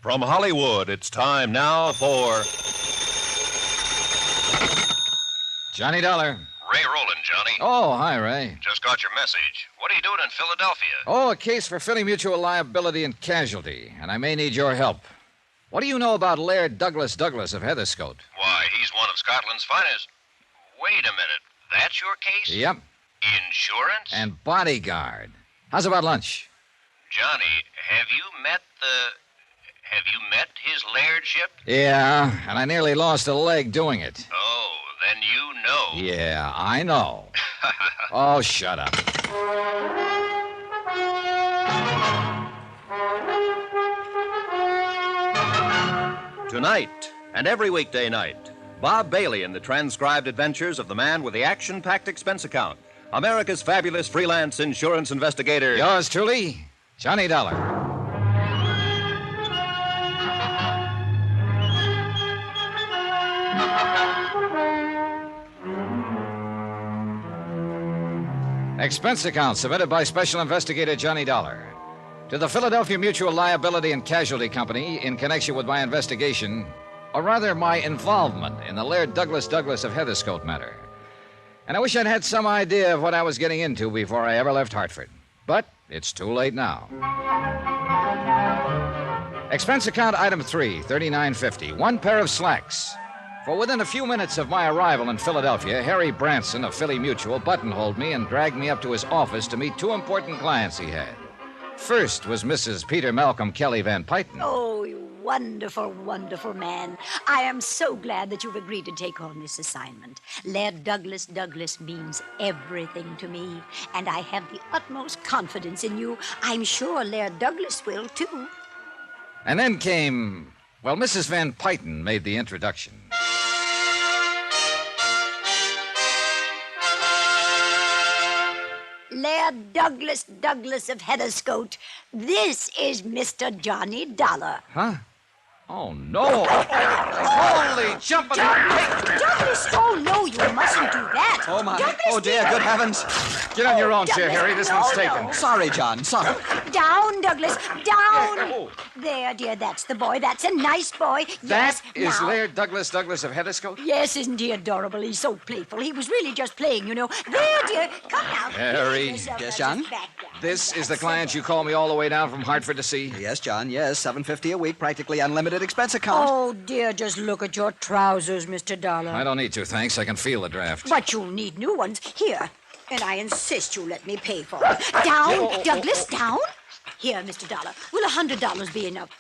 From Hollywood, it's time now for... Johnny Dollar. Ray Rowland, Johnny. Oh, hi, Ray. Just got your message. What are you doing in Philadelphia? Oh, a case for Philly Mutual Liability and Casualty, and I may need your help. What do you know about Laird Douglas of Heatherscote? Why, he's one of Scotland's finest. Wait a minute. That's your case? Yep. Insurance? And bodyguard. How's about lunch? Johnny, have you met his lairdship? Yeah, and I nearly lost a leg doing it. Oh, then you know. Yeah, I know. Oh, shut up. Tonight, and every weekday night, Bob Bailey in the transcribed adventures of the man with the action-packed expense account, America's fabulous freelance insurance investigator. Yours truly, Johnny Dollar. Expense account submitted by Special Investigator Johnny Dollar to the Philadelphia Mutual Liability and Casualty Company in connection with my investigation, or rather my involvement in the Laird Douglas of Heatherscote matter. And I wish I'd had some idea of what I was getting into before I ever left Hartford. But it's too late now. Expense account item 3, $39.50. One pair of slacks. For within a few minutes of my arrival in Philadelphia, Harry Branson of Philly Mutual buttonholed me and dragged me up to his office to meet two important clients he had. First was Mrs. Peter Malcolm Kelly Van Pyton. Oh, you wonderful, wonderful man. I am so glad that you've agreed to take on this assignment. Laird Douglas means everything to me, and I have the utmost confidence in you. I'm sure Laird Douglas will, too. And then came, well, Mrs. Van Pyton made the introduction. Laird Douglas of Heatherscote. This is Mr. Johnny Dollar. Huh? Oh, no. Holy jumping... Douglas! Oh, no, you mustn't do that. Oh, my. Douglas, Oh, dear, good heavens. Get on your own Douglas, chair, Harry. This no, one's no. taken. Sorry, John, sorry. Down, Douglas, down. Oh. There, dear, that's the boy. That's a nice boy. That Yes, is now. Laird Douglas of Heatherscote? Yes, isn't he adorable? He's so playful. He was really just playing, you know. There, dear, come now. Harry. Yes, John? This is the client you called me all the way down from Hartford to see? Yes, John, yes, $7.50 a week, practically unlimited expense account. Oh, dear, just look at your trousers, Mr. Dollar. I don't need to, thanks. I can feel the draft. But you'll need new ones. Here. And I insist you let me pay for them. Down, Douglas, down. Here, Mr. Dollar. Will $100 be enough?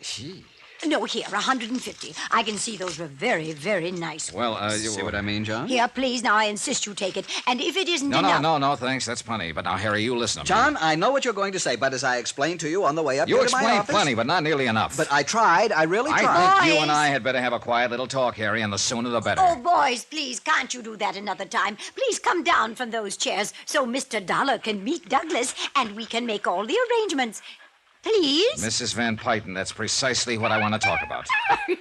Gee. No, here, $150. I can see those were very, very nice. Well, you... See what I mean, John? Here, please, now I insist you take it. And if it isn't No, enough... no, thanks. That's plenty. But now, Harry, you listen to me. John, I know what you're going to say, but as I explained to you on the way up You here to my explained office... plenty, but not nearly enough. But I tried. I really tried. I think you Boys. and I had better have a quiet little talk, Harry, and the sooner the better. Oh, boys, please, can't you do that another time? Please come down from those chairs so Mr. Dollar can meet Douglas and we can make all the arrangements. Please? Mrs. Van Pyton, that's precisely what I want to talk about. You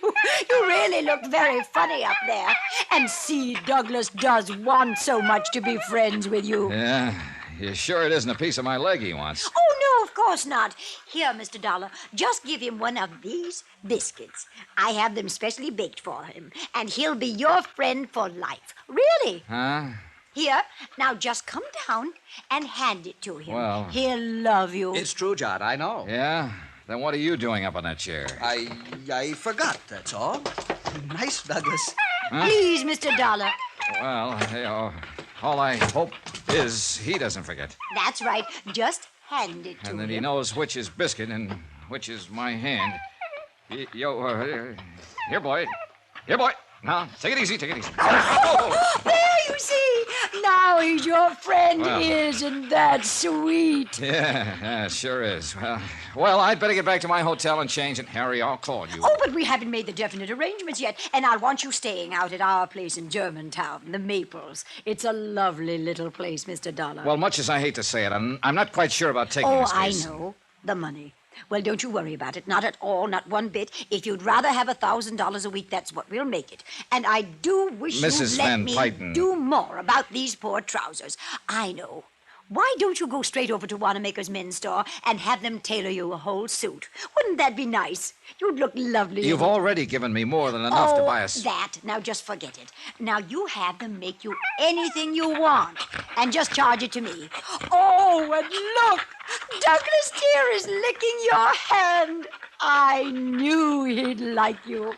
really look very funny up there. And see, Douglas does want so much to be friends with you. Yeah, you sure it isn't a piece of my leg he wants? Oh, no, of course not. Here, Mr. Dollar, just give him one of these biscuits. I have them specially baked for him, and he'll be your friend for life. Really? Huh? Here, now just come down and hand it to him. Well- He'll love you. It's true, John, I know. Yeah? Then what are you doing up on that chair? I forgot, that's all. Nice, Douglas. Please, Mr. Dollar. Well, all I hope is he doesn't forget. That's right. Just hand it to And him. that he knows which is biscuit and which is my hand. Here, boy. Here, boy. Now, take it easy, take it easy. There, you see. Now he's your friend, Well. isn't that sweet? Yeah, it sure is. Well, I'd better get back to my hotel and change, and Harry, I'll call you. Oh, but we haven't made the definite arrangements yet, and I want you staying out at our place in Germantown, the Maples. It's a lovely little place, Mr. Dollar. Well, much as I hate to say it, I'm not quite sure about taking oh, this I case. know. The money. Well, don't you worry about it. Not at all, not one bit. If you'd rather have $1,000 a week, that's what we'll make it. And I do wish Mrs. you'd let Van me Pyton. do more about these poor trousers. I know. Why don't you go straight over to Wanamaker's men's store and have them tailor you a whole suit? Wouldn't that be nice? You'd look lovely. You've already given me more than enough to buy a suit. That. Now just forget it. Now you have them make you anything you want and just charge it to me. Oh, and look! Douglas dear is licking your hand. I knew he'd like you.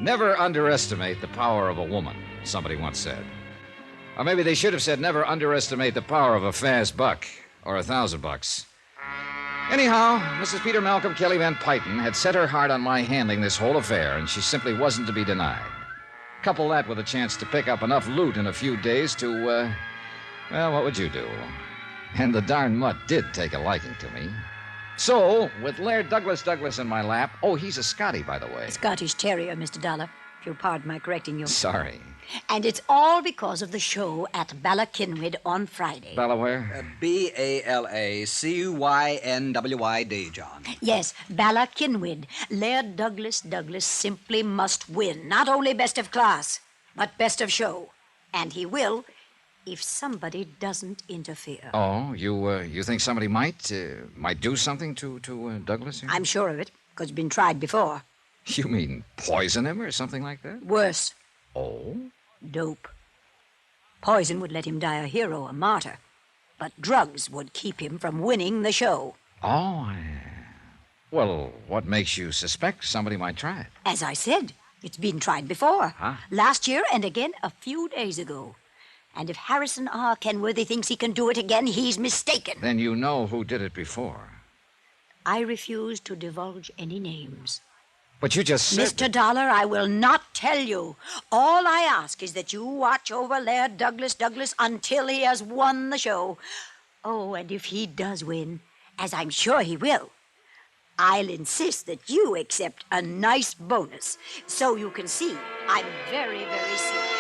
Never underestimate the power of a woman, somebody once said. Or maybe they should have said never underestimate the power of a fast buck or $1,000. Anyhow, Mrs. Peter Malcolm Kelly Van Pyton had set her heart on my handling this whole affair, and she simply wasn't to be denied. Couple that with a chance to pick up enough loot in a few days to, well, what would you do? And the darn mutt did take a liking to me. So, with Laird Douglas in my lap... Oh, he's a Scotty, by the way. Scottish Terrier, Mr. Dollar, if you'll pardon my correcting you. Sorry. And it's all because of the show at Ballakinwyd on Friday. Ballaware? Ballacyndwyd, John. Yes, Ballakinwyd. Laird Douglas simply must win. Not only best of class, but best of show. And he will... if somebody doesn't interfere. Oh, you think somebody might do something to Douglas here? I'm sure of it, because it's been tried before. You mean poison him or something like that? Worse. Oh? Dope. Poison would let him die a hero, a martyr. But drugs would keep him from winning the show. Oh, well, what makes you suspect somebody might try it? As I said, it's been tried before. Huh? Last year and again a few days ago. And if Harrison R. Kenworthy thinks he can do it again, he's mistaken. Then you know who did it before. I refuse to divulge any names. But you just said... Mr. Dollar, I will not tell you. All I ask is that you watch over Laird Douglas until he has won the show. Oh, and if he does win, as I'm sure he will, I'll insist that you accept a nice bonus so you can see I'm very, very serious.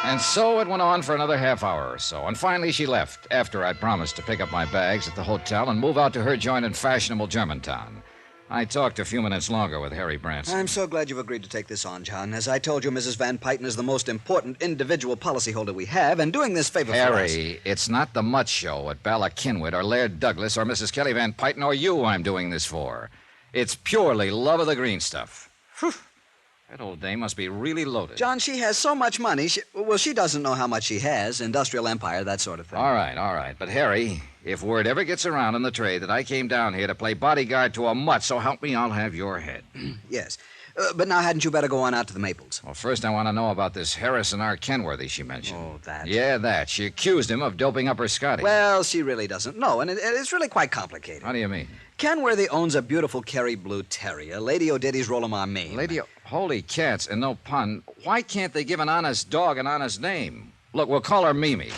And so it went on for another half hour or so. And finally she left, after I'd promised to pick up my bags at the hotel and move out to her joint in fashionable Germantown. I talked a few minutes longer with Harry Branson. I'm so glad you've agreed to take this on, John. As I told you, Mrs. Van Pyton is the most important individual policyholder we have, and doing this favor for us... Harry, it's not the Mutt Show at Ballakinwyd or Laird Douglas or Mrs. Kelly Van Pyton or you I'm doing this for. It's purely love of the green stuff. Whew. That old dame must be really loaded. John, she has so much money. She doesn't know how much she has. Industrial empire, that sort of thing. All right. But, Harry, if word ever gets around in the trade that I came down here to play bodyguard to a mutt, so help me, I'll have your head. Yes. But now hadn't you better go on out to the Maples? Well, first I want to know about this Harrison R. Kenworthy she mentioned. Oh, that. Yeah, that. She accused him of doping up her Scotty. Well, she really doesn't know, and it's really quite complicated. How do you mean? Kenworthy owns a beautiful Kerry Blue Terrier, Lady O'Diddy's Rolamar Maine. Holy cats, and no pun. Why can't they give an honest dog an honest name? Look, we'll call her Mimi.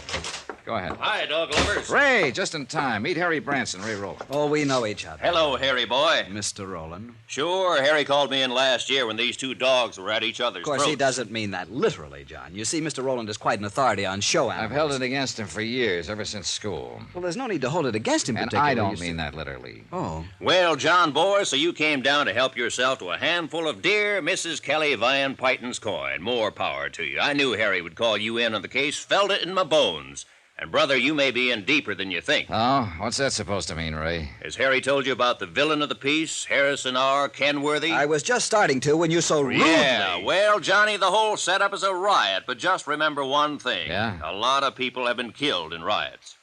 Go ahead. Hi, dog lovers. Ray, just in time. Meet Harry Branson, Ray Rowland. Oh, we know each other. Hello, Harry boy. Mr. Rowland. Sure, Harry called me in last year when these two dogs were at each other's Of course, throats. he doesn't mean that literally, John. You see, Mr. Rowland is quite an authority on show animals. I've held it against him for years, ever since school. Well, there's no need to hold it against him And particularly. I don't mean that literally. Oh. Well, John boy, so you came down to help yourself to a handful of dear Mrs. Kelly Van Pyton's coin. More power to you. I knew Harry would call you in on the case, felt it in my bones. And, brother, you may be in deeper than you think. Oh, what's that supposed to mean, Ray? Has Harry told you about the villain of the piece, Harrison R. Kenworthy? I was just starting to when you so rudely... Yeah, well, Johnny, the whole setup is a riot, but just remember one thing. Yeah? A lot of people have been killed in riots.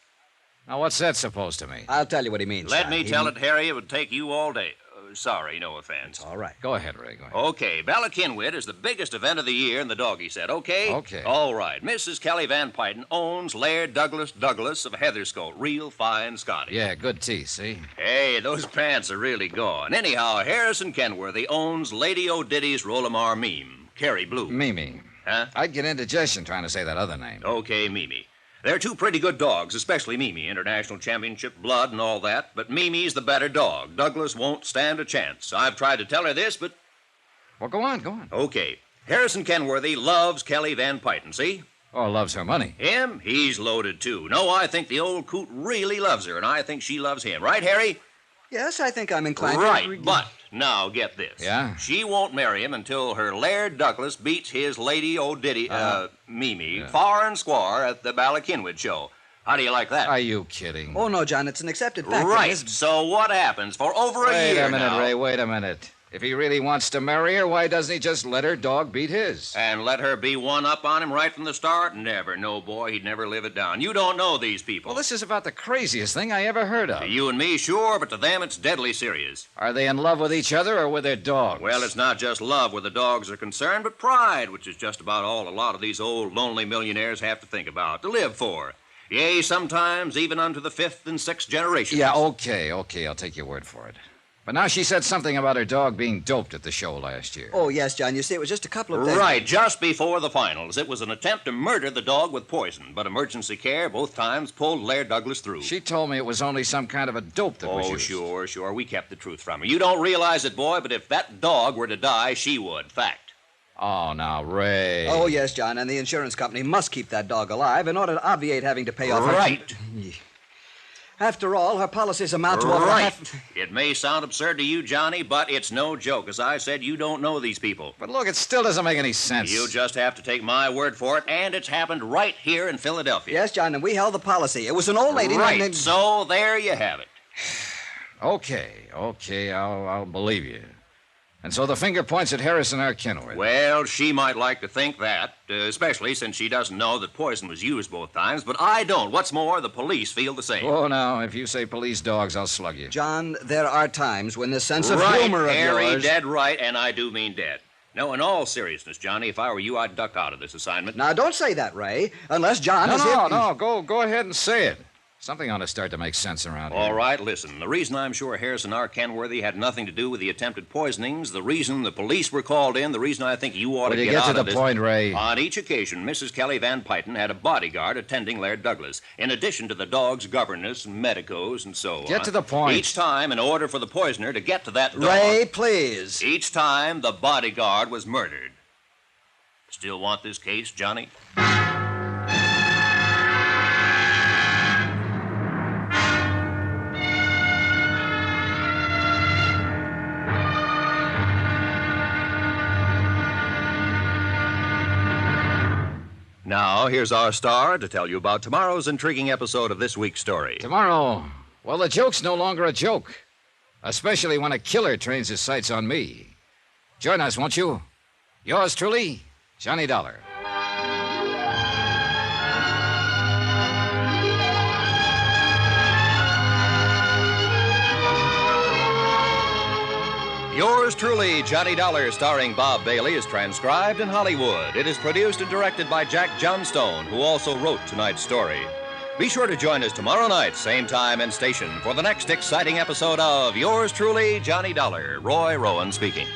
Now, what's that supposed to mean? I'll tell you what he means, Let John. me tell it, Harry. It would take you all day. Sorry, no offense. All right. Go ahead, Ray, go ahead. Okay, Ballakinwyd is the biggest event of the year in the doggy set, okay? Okay. All right. Mrs. Kelly Van Pyton owns Laird Douglas of Heatherscote. Real fine Scotty. Yeah, good teeth, see? Hey, those pants are really gone. Anyhow, Harrison Kenworthy owns Lady O'Diddy's Rolamar Meme, Kerry Blue. Mimi. Huh? I'd get indigestion trying to say that other name. Okay, Mimi. They're two pretty good dogs, especially Mimi. International championship blood and all that. But Mimi's the better dog. Douglas won't stand a chance. I've tried to tell her this, but... Well, go on. Okay. Harrison Kenworthy loves Kelly Van Pyton, see? Oh, loves her money. Him? He's loaded, too. No, I think the old coot really loves her, and I think she loves him. Right, Harry? Yes, I think I'm inclined to Right, agree. but now get this. Yeah? She won't marry him until her Laird Douglas beats his Lady O'Diddy, Mimi, Yeah. far and square at the Ballykinwood show. How do you like that? Are you kidding? Oh, no, John, it's an accepted fact. Right. It is- So what happens for over a Wait year a minute, now? Ray, wait a minute. If he really wants to marry her, why doesn't he just let her dog beat his? And let her be one up on him right from the start? Never. No, boy, he'd never live it down. You don't know these people. Well, this is about the craziest thing I ever heard of. To you and me, sure, but to them it's deadly serious. Are they in love with each other or with their dogs? Well, it's not just love where the dogs are concerned, but pride, which is just about all a lot of these old lonely millionaires have to think about, to live for. Yea, sometimes even unto the 5th and 6th generations. Yeah, okay, I'll take your word for it. But now she said something about her dog being doped at the show last year. Oh, yes, John. You see, it was just a couple of days. Right, just before the finals. It was an attempt to murder the dog with poison, but emergency care both times pulled Laird Douglas through. She told me it was only some kind of a dope that was Oh, used. sure. We kept the truth from her. You don't realize it, boy, but if that dog were to die, she would. Fact. Oh, now, Ray. Oh, yes, John, and the insurance company must keep that dog alive in order to obviate having to pay off her... Right. After all, her policies amount to over Right. half... It may sound absurd to you, Johnny, but it's no joke. As I said, you don't know these people. But look, it still doesn't make any sense. You'll just have to take my word for it, and it's happened right here in Philadelphia. Yes, John, and we held the policy. It was an old lady... Right, named- so there you have it. Okay, I'll believe you. And so the finger points at Harrison R. Kenworth. Well, she might like to think that, especially since she doesn't know that poison was used both times, but I don't. What's more, the police feel the same. Oh, now, if you say police dogs, I'll slug you. John, there are times when the sense of right, humor of Harry, yours... dead right, and I do mean dead. No, in all seriousness, Johnny, if I were you, I'd duck out of this assignment. Now, don't say that, Ray, unless John... No, go ahead and say it. Something ought to start to make sense around here. All right, listen. The reason I'm sure Harrison R. Kenworthy had nothing to do with the attempted poisonings, the reason the police were called in, the reason I think you ought Will to you get get out to of the this... point, Ray? On each occasion, Mrs. Kelly Van Pyton had a bodyguard attending Laird Douglas, in addition to the dog's governess and medicos and so on. Get to the point. Each time, in order for the poisoner to get to that dog... Ray, please. Each time, the bodyguard was murdered. Still want this case, Johnny? Now, here's our star to tell you about tomorrow's intriguing episode of this week's story. Tomorrow, well, the joke's no longer a joke. Especially when a killer trains his sights on me. Join us, won't you? Yours truly, Johnny Dollar. Yours truly, Johnny Dollar, starring Bob Bailey, is transcribed in Hollywood. It is produced and directed by Jack Johnstone, who also wrote tonight's story. Be sure to join us tomorrow night, same time and station, for the next exciting episode of Yours truly, Johnny Dollar. Roy Rowan speaking.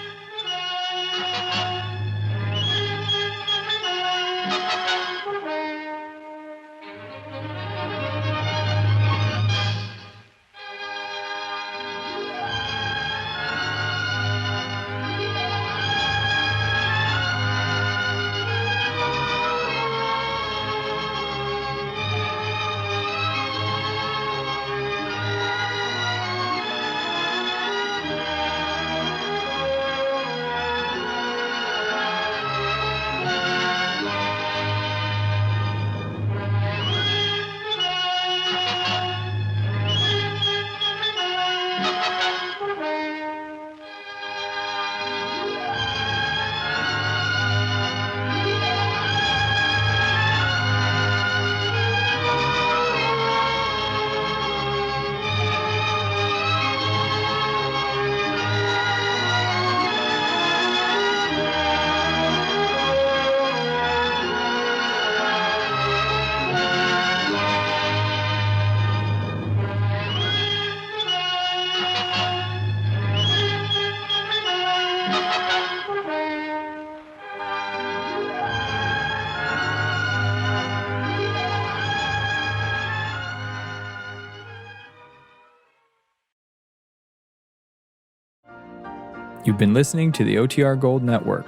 You've been listening to the OTR Gold Network.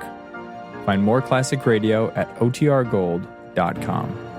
Find more classic radio at otrgold.com.